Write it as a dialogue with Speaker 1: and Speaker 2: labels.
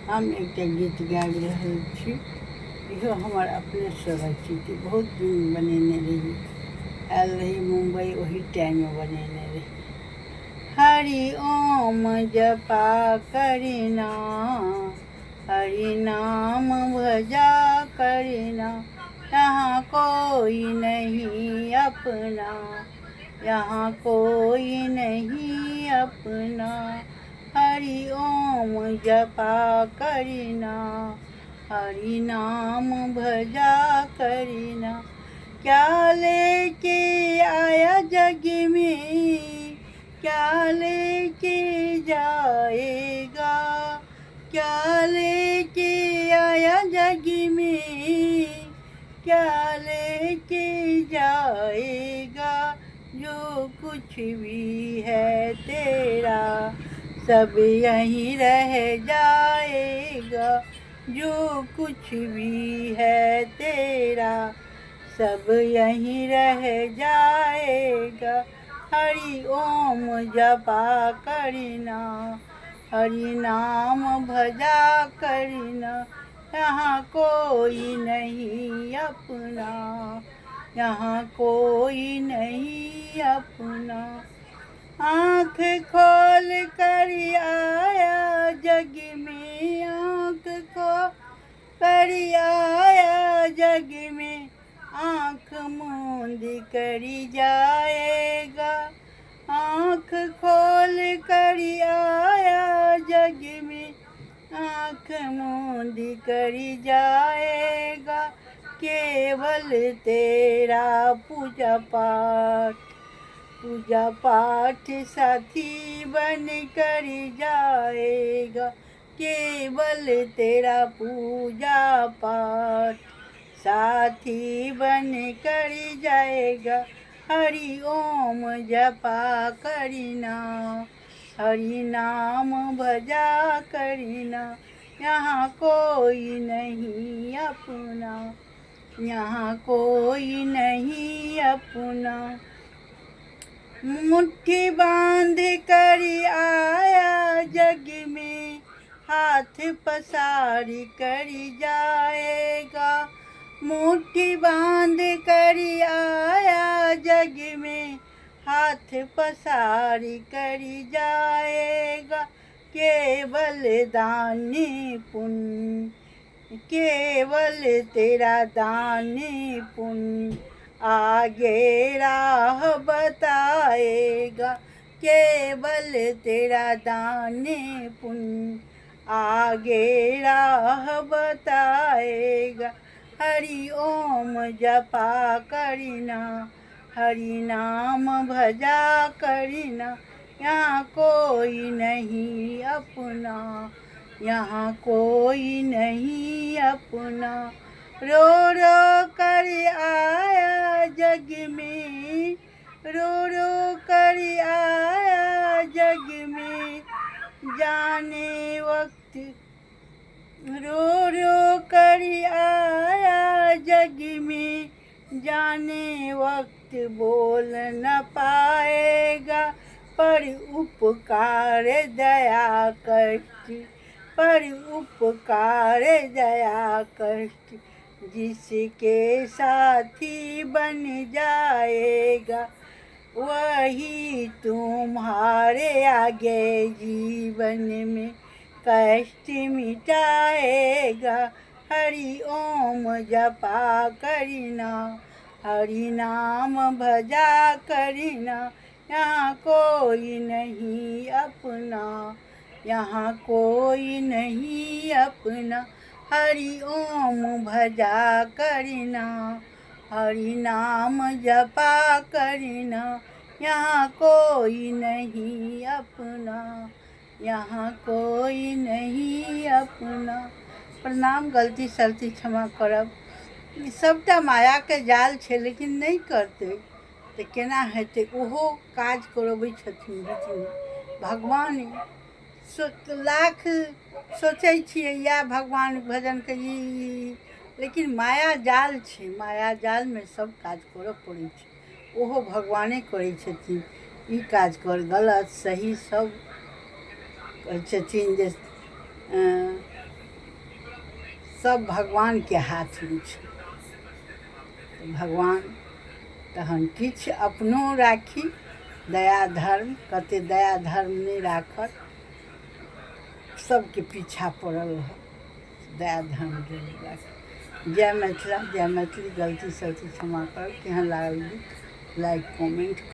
Speaker 1: हम एक गीत गाबि रहल छी। इहो हमर अपने स्वरची थी। बहुत दिन बनेने रही, आयल रही मुंबई, वही टाइम में बनेने रही। हरि ओम जपा करिना, हरि नाम भजा करिना, यहाँ कोई नहीं अपना, यहाँ कोई नहीं अपना। हरि ओम जपा करिना, हरि नाम भजा करिना। क्या लेके आया जग में, क्या लेके जाएगा, क्या लेके आया जग में, क्या लेके जाएगा। जो कुछ भी है तेरा सब यहीं रह जाएगा, जो कुछ भी है तेरा सब यहीं रह जाएगा। हरि ओम जपा करिना, हरि नाम भजा करिना, यहाँ कोई नहीं अपना, यहाँ कोई नहीं अपना। आँख खोल कर आया जग में, आँख खोल कर आया जग में, आँख मूंद कर जाएगा। आँख खोल कर आया जग में, आँख मूंद कर जाएगा। केवल तेरा पूजा पाठ, पूजा पाठ साथी बन कर जाएगा। केवल तेरा पूजा पाठ साथी बन कर जाएगा। हरि ओम जपा करिना, हरि नाम भजा करिना, यहाँ कोई नहीं अपना, यहाँ कोई नहीं अपना। मुट्ठी बांध कर आया जग में, हाथ पसारी कर जाएगा। मुट्ठी बांध कर आया जग में, हाथ पसारी कर जाएगा। केवल दानी पुण्य, केवल तेरा दानी पुण्य आगे राह बताएगा। केवल तेरा दानी पुण्य आगे राह बताएगा। हरि ओम जपा करिना, हरि नाम भजा करिना, यहाँ कोई नहीं अपना, यहाँ कोई नहीं अपना। रो रो कर आया जग में, रो रो कर आया जग में, जाने वक्त रो रो कर आया जग में, जाने वक्त बोल न पाएगा। पर उपकार दया कष्ट, पर उपकार दया कष्ट जिसके साथी बन जाएगा, वही तुम्हारे आगे जीवन में कष्ट मिटाएगा। हरि ओम जपा करिना, हरि नाम भजा करिना, यहाँ कोई नहीं अपना, यहाँ कोई नहीं अपना। हरि ओम भजा करिना, हरि नाम जपा करिना, यहाँ कोई नहीं अपना, यहाँ कोई नहीं अपना। प्रणाम, गलती सलती क्षमा करब। ई सबटा माया के जाल छै, लेकिन नहीं करते तो केना हेतै। ओहो काज करबै छथिन बीचमे। भगवान लाख सोचै छियै या भगवान भजन करी, लेकिन माया जाल छै, माया जाल में सब काज करऽ पड़ै छै। ओहो भगवाने करै छथिन। ई काज कर, गलत सही सब कहै छथिन जे सब भगवान के हाथ में छै। तो भगवान तहन किछु अपनो राखी, दया धर्म, कते दया धर्म नहीं राखत, सबके पीछा पड़ल रह, दया धर्म जरूर राखी। जय मिथिला, जय मैथिली। गलती सलती क्षमा कर। केहन लागल गीत लाइक कमेंट